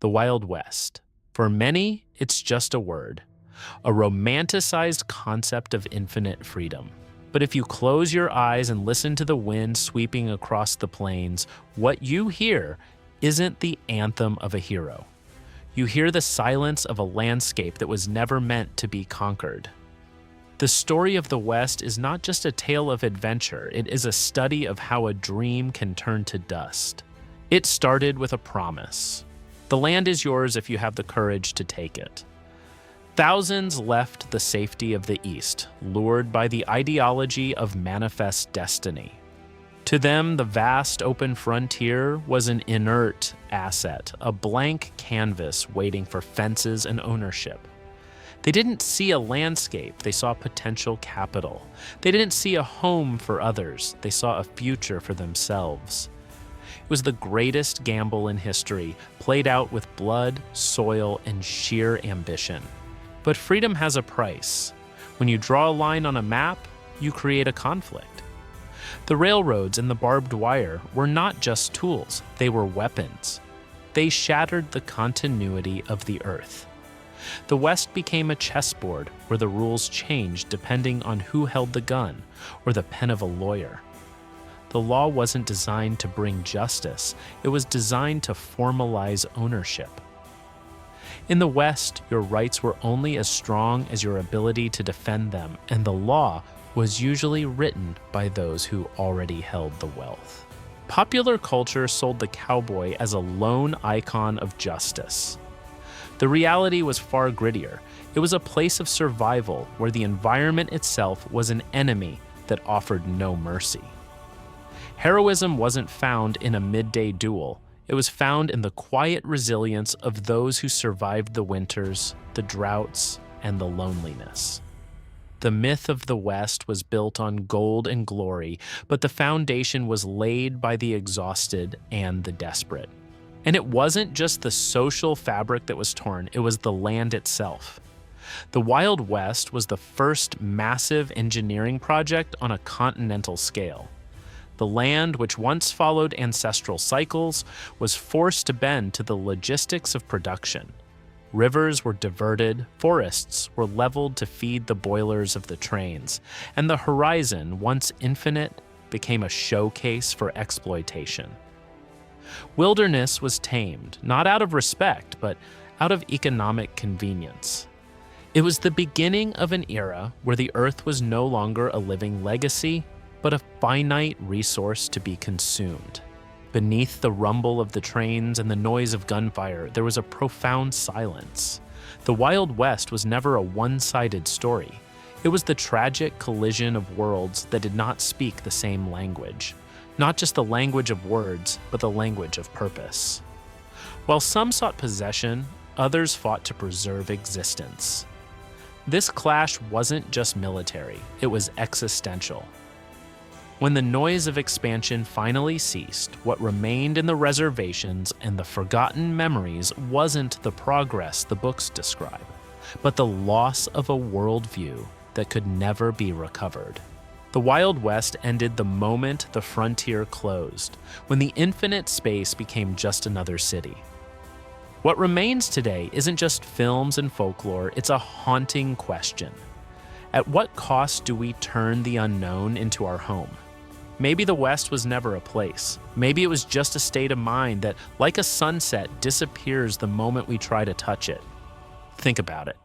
the Wild West. For many, it's just a word, a romanticized concept of infinite freedom. But if you close your eyes and listen to the wind sweeping across the plains, what you hear isn't the anthem of a hero. You hear the silence of a landscape that was never meant to be conquered. The story of the West is not just a tale of adventure, it is a study of how a dream can turn to dust. It started with a promise. The land is yours if you have the courage to take it. Thousands left the safety of the East, lured by the ideology of manifest destiny. To them, the vast open frontier was an inert asset, a blank canvas waiting for fences and ownership. They didn't see a landscape, they saw potential capital. They didn't see a home for others, they saw a future for themselves. It was the greatest gamble in history, played out with blood, soil, and sheer ambition. But freedom has a price. When you draw a line on a map, you create a conflict. The railroads and the barbed wire were not just tools, they were weapons. They shattered the continuity of the earth. The West became a chessboard where the rules changed depending on who held the gun or the pen of a lawyer. The law wasn't designed to bring justice, it was designed to formalize ownership. In the West, your rights were only as strong as your ability to defend them, and the law was usually written by those who already held the wealth. Popular culture sold the cowboy as a lone icon of justice. The reality was far grittier. It was a place of survival where the environment itself was an enemy that offered no mercy. Heroism wasn't found in a midday duel. It was found in the quiet resilience of those who survived the winters, the droughts, and the loneliness. The myth of the West was built on gold and glory, but the foundation was laid by the exhausted and the desperate. And it wasn't just the social fabric that was torn, it was the land itself. The Wild West was the first massive engineering project on a continental scale. The land, which once followed ancestral cycles, was forced to bend to the logistics of production. Rivers were diverted, forests were leveled to feed the boilers of the trains, and the horizon, once infinite, became a showcase for exploitation. Wilderness was tamed, not out of respect, but out of economic convenience. It was the beginning of an era where the earth was no longer a living legacy, but a finite resource to be consumed. Beneath the rumble of the trains and the noise of gunfire, there was a profound silence. The Wild West was never a one-sided story. It was the tragic collision of worlds that did not speak the same language. Not just the language of words, but the language of purpose. While some sought possession, others fought to preserve existence. This clash wasn't just military, it was existential. When the noise of expansion finally ceased, what remained in the reservations and the forgotten memories wasn't the progress the books describe, but the loss of a worldview that could never be recovered. The Wild West ended the moment the frontier closed, when the infinite space became just another city. What remains today isn't just films and folklore, it's a haunting question. At what cost do we turn the unknown into our home? Maybe the West was never a place. Maybe it was just a state of mind that, like a sunset, disappears the moment we try to touch it. Think about it.